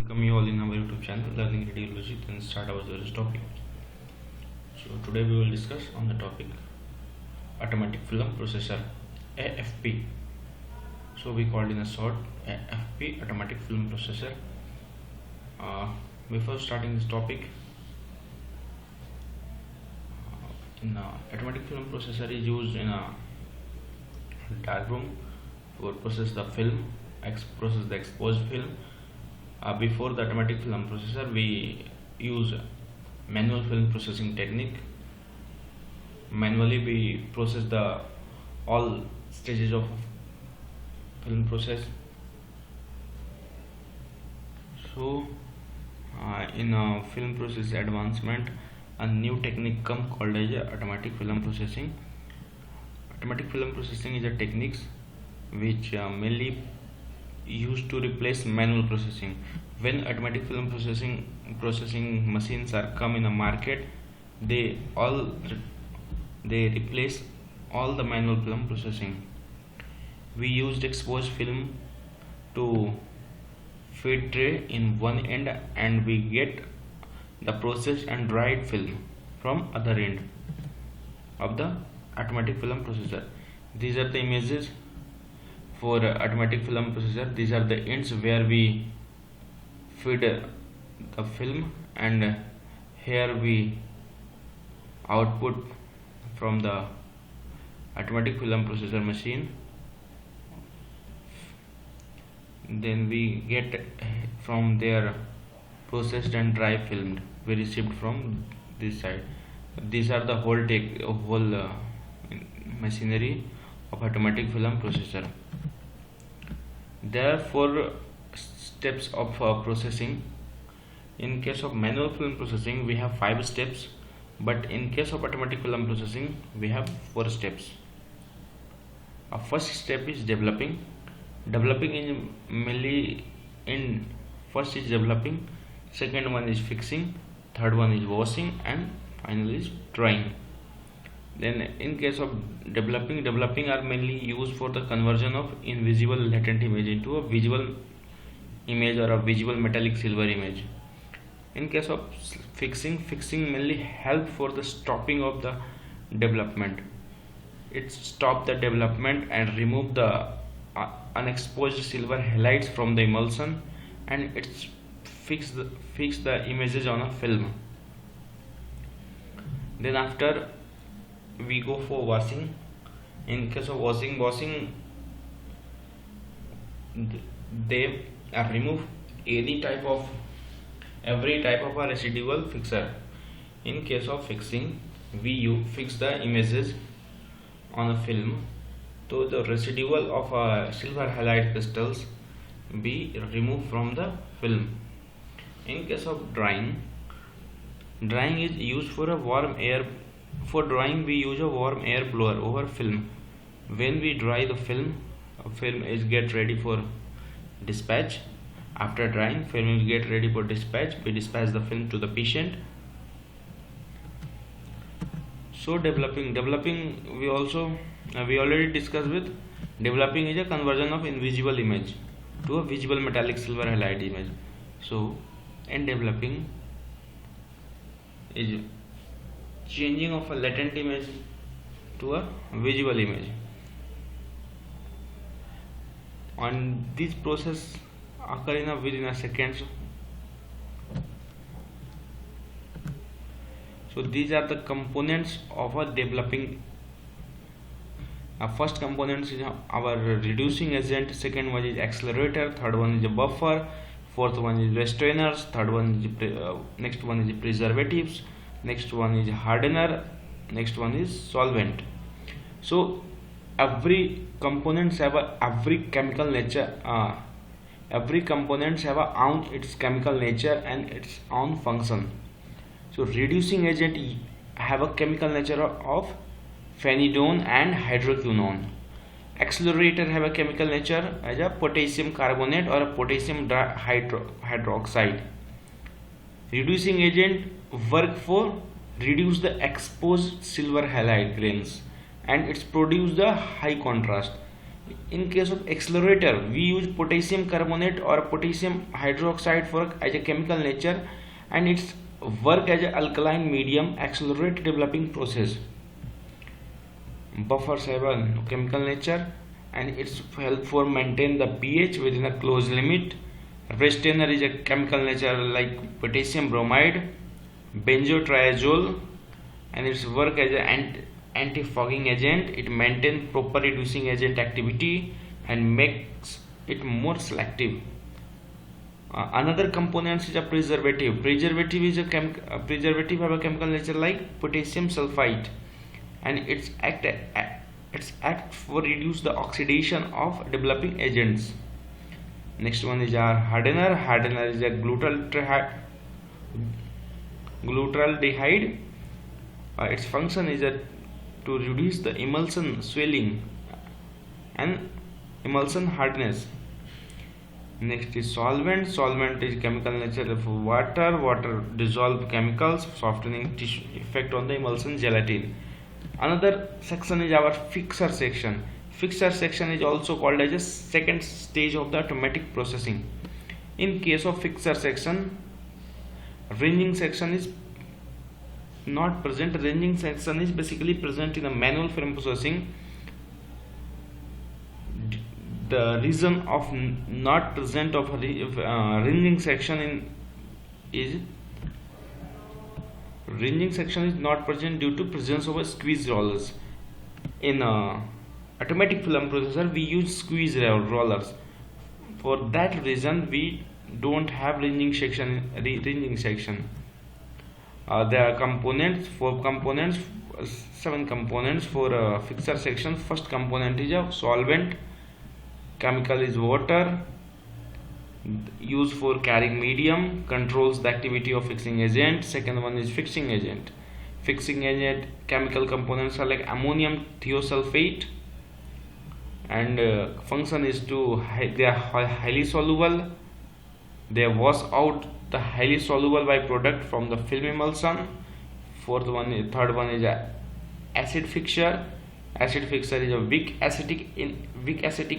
Welcome you all in our YouTube channel Learning Radiology. Then start our first topic. So today we will discuss on the topic automatic film processor, AFP. So we called in a short AFP, automatic film processor. Before starting this topic, automatic film processor is used in a dark room to process the film, process the exposed film. Before the automatic film processor, we use manual film processing technique. Manually we process the all stages of film process. So in film process advancement, a new technique come called as automatic film processing. Automatic film processing is a techniques which mainly used to replace manual processing. When automatic film processing machines are come in the market, they replace all the manual film processing. We used exposed film to feed tray in one end, and we get the processed and dried film from other end of the automatic film processor. These are the images for automatic film processor. These are the ends where we feed the film, and here we output from the automatic film processor machine. Then we get from there processed and dry filmed we received from this side. These are the whole machinery of automatic film processor. There are 4 steps of processing. In case of manual film processing, we have 5 steps, but in case of automatic film processing, we have 4 steps. Our first step is developing. Developing is mainly in first is developing, second one is fixing, third one is washing, and finally is drying. Then in case of developing are mainly used for the conversion of invisible latent image into a visual image or a visual metallic silver image. In case of fixing mainly help for the stopping of the development. It stop the development and remove the unexposed silver halides from the emulsion, and it's fix the images on a film. Then after we go for washing. In case of washing they remove every type of a residual fixer. In case of fixing, we fix the images on a film, so the residual of silver halide crystals be removed from the film. In case of drying is used for a warm air. For drying, we use a warm air blower over film. When we dry the film is get ready for dispatch. After drying, film will get ready for dispatch. We dispatch the film to the patient. So developing we already discussed with. Developing is a conversion of invisible image to a visual metallic silver halide image. So in developing is changing of a latent image to a visual image. On this process occur within a second. So these are the components of a developing. First components is our reducing agent, second one is accelerator, third one is a buffer, fourth one is restrainers, third one is next one is preservatives, next one is hardener, next one is solvent. So every components have every chemical nature. Every components have own its chemical nature and its own function. So reducing agent have a chemical nature of phenidone and hydroquinone. Accelerator have a chemical nature as a potassium carbonate or a potassium hydroxide. Reducing agent work for reduce the exposed silver halide grains, and it's produce the high contrast. In case of accelerator, we use potassium carbonate or potassium hydroxide for as a chemical nature, and its work as an alkaline medium accelerate developing process. Buffers have a chemical nature, and it's help for maintain the pH within a closed limit. Restrainer is a chemical nature like potassium bromide, benzotriazole, and its work as an anti-fogging agent. It maintains proper reducing agent activity and makes it more selective. Another component is a preservative. Preservative have a chemical nature like potassium sulfite, and its act for reduce the oxidation of developing agents. Next one is our hardener. Hardener is a glutaraldehyde. Its function is to reduce the emulsion swelling and emulsion hardness. Next is solvent. Solvent is chemical nature of water. Water dissolve chemicals, softening tissue effect on the emulsion gelatin. Another section is our fixer section. Fixer section is also called as a second stage of the automatic processing. In case of fixer section, ranging section is not present. Ranging section is basically present in a manual film processing. The reason of not present of ranging section is ranging section is not present due to presence of a squeeze rollers. In automatic film processor, we use squeeze rollers. For that reason, we don't have ranging section. There are components, 7 components for fixer section. First component is a solvent. Chemical is water, used for carrying medium, controls the activity of fixing agent. Second one is fixing agent. Fixing agent chemical components are like ammonium thiosulfate, and function is they are highly soluble. They wash out the highly soluble byproduct from the film emulsion. Third one is a acid fixture. Acid fixture is a weak acetic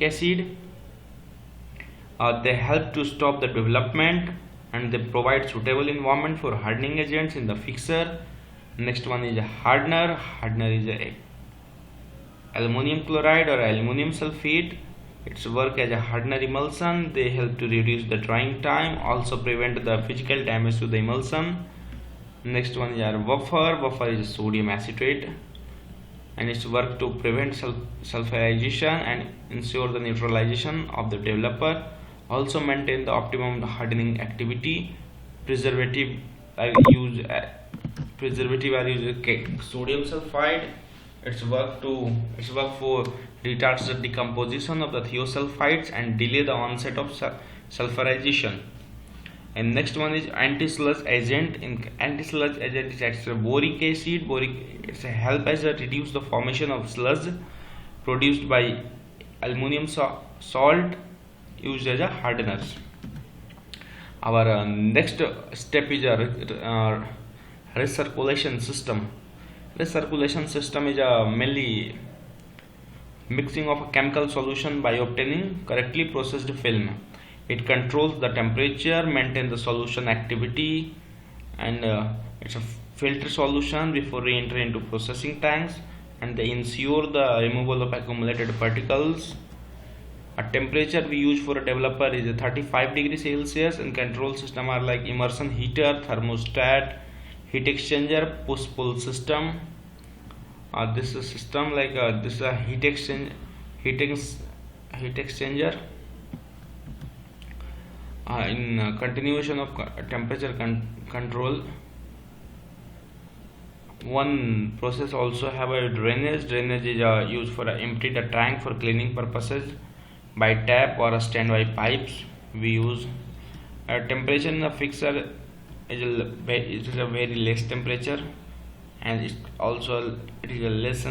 acid. They help to stop the development, and they provide suitable environment for hardening agents in the fixer. Next one is a hardener. Hardener is a aluminum chloride or aluminum sulfate. Its work as a hardener emulsion. They help to reduce the drying time, also prevent the physical damage to the emulsion. Next one is our buffer. Buffer is sodium acetate, and its work to prevent sulfurization and ensure the neutralization of the developer, also maintain the optimum hardening activity. Preservative are used sodium sulfide. Its work for retards the decomposition of the thiosulfides and delay the onset of sulfurization. And next one is anti-sludge agent. In anti-sludge agent is extra boric acid. It's a help as a reduce the formation of sludge produced by aluminum salt used as a hardeners. Our next step is a recirculation system. Recirculation system is mainly mixing of a chemical solution by obtaining correctly processed film. It controls the temperature, maintains the solution activity, and it's a filter solution before re-entry into processing tanks, and they ensure the removal of accumulated particles. A temperature we use for a developer is 35 degrees Celsius, and control system are like immersion heater, thermostat, heat exchanger, push-pull system. This is a system like this is a heat exchanger. In continuation of temperature control, one process also have a drainage. Drainage is used for empty the tank for cleaning purposes by tap or standby pipes. We use temperature in the fixer is a very less temperature, and it is a less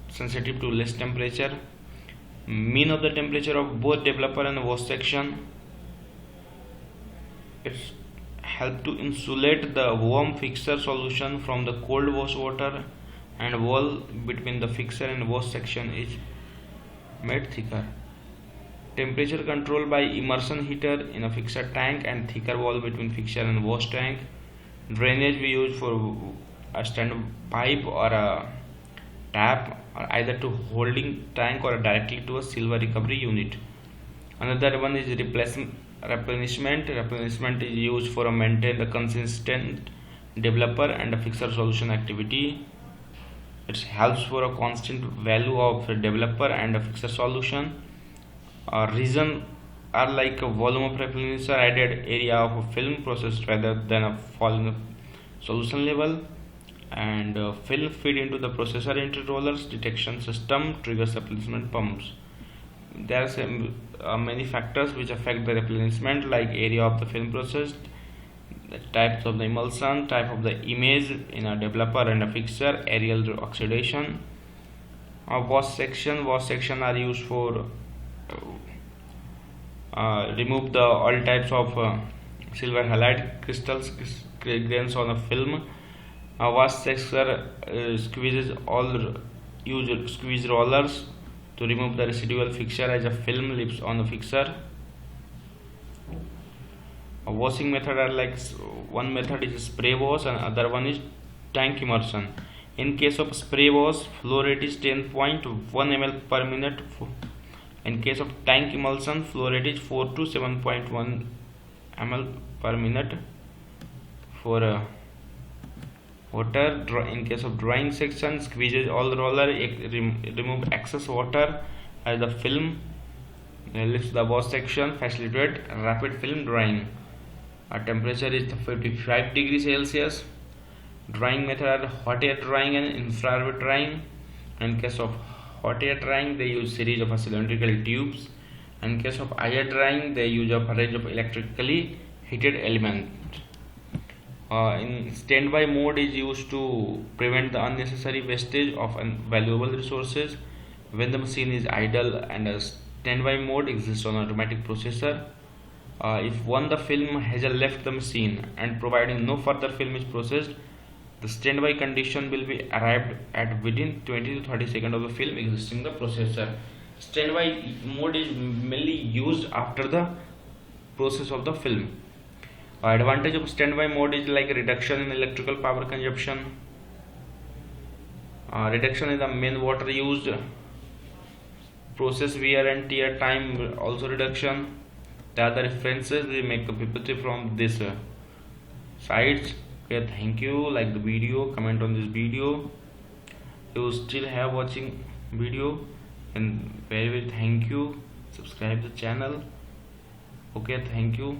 sensitive to less temperature. Mean of the temperature of both developer and wash section. It's help to insulate the warm fixer solution from the cold wash water, and wall between the fixer and wash section is made thicker. Temperature control by immersion heater in a fixer tank and thicker wall between fixture and wash tank. Drainage we use for a stand pipe or a tap, or either to holding tank or directly to a silver recovery unit. Another one is replenishment. Replenishment is used for a maintain the consistent developer and a fixer solution activity. It helps for a constant value of a developer and a fixer solution. Reason are like a volume of replenisher added area of a film processed rather than a fall in the solution level, and film feed into the processor interrollers detection system triggers replenishment pumps. There are many factors which affect the replenishment, like area of the film processed, the types of the emulsion, type of the image in a developer and a fixture, aerial oxidation. Wash section are used for remove the all types of silver halide crystals grains on a film. Wash section use squeeze rollers to remove the residual fixture as a film lips on the fixture. A washing method are like one method is spray wash and other one is tank immersion. In case of spray wash, flow rate is 10.1 ml per minute. In case of tank emulsion, flow rate is 4 to 7.1 ml per minute. For water, in case of drying section, squeeze all roller, remove excess water as the film. Lifts the wash section, facilitate rapid film drying. Our temperature is 55 degrees Celsius. Drying method are hot air drying and infrared drying. In case of hot air drying, they use series of cylindrical tubes. In case of air drying, they use a range of electrically heated element. In standby mode is used to prevent the unnecessary wastage of valuable resources when the machine is idle, and a standby mode exists on automatic processor. If the film has left the machine and providing no further film is processed, the standby condition will be arrived at within 20 to 30 seconds of the film existing the processor. Standby mode is mainly used after the process of the film. Advantage of standby mode is like reduction in electrical power consumption. Reduction in the main water used. Process wear and tear time also reduction. The other references we make a PPT from this sites. Okay, thank you. Like the video, comment on this video. You still have watching video, and very thank you. Subscribe the channel. Okay, thank you.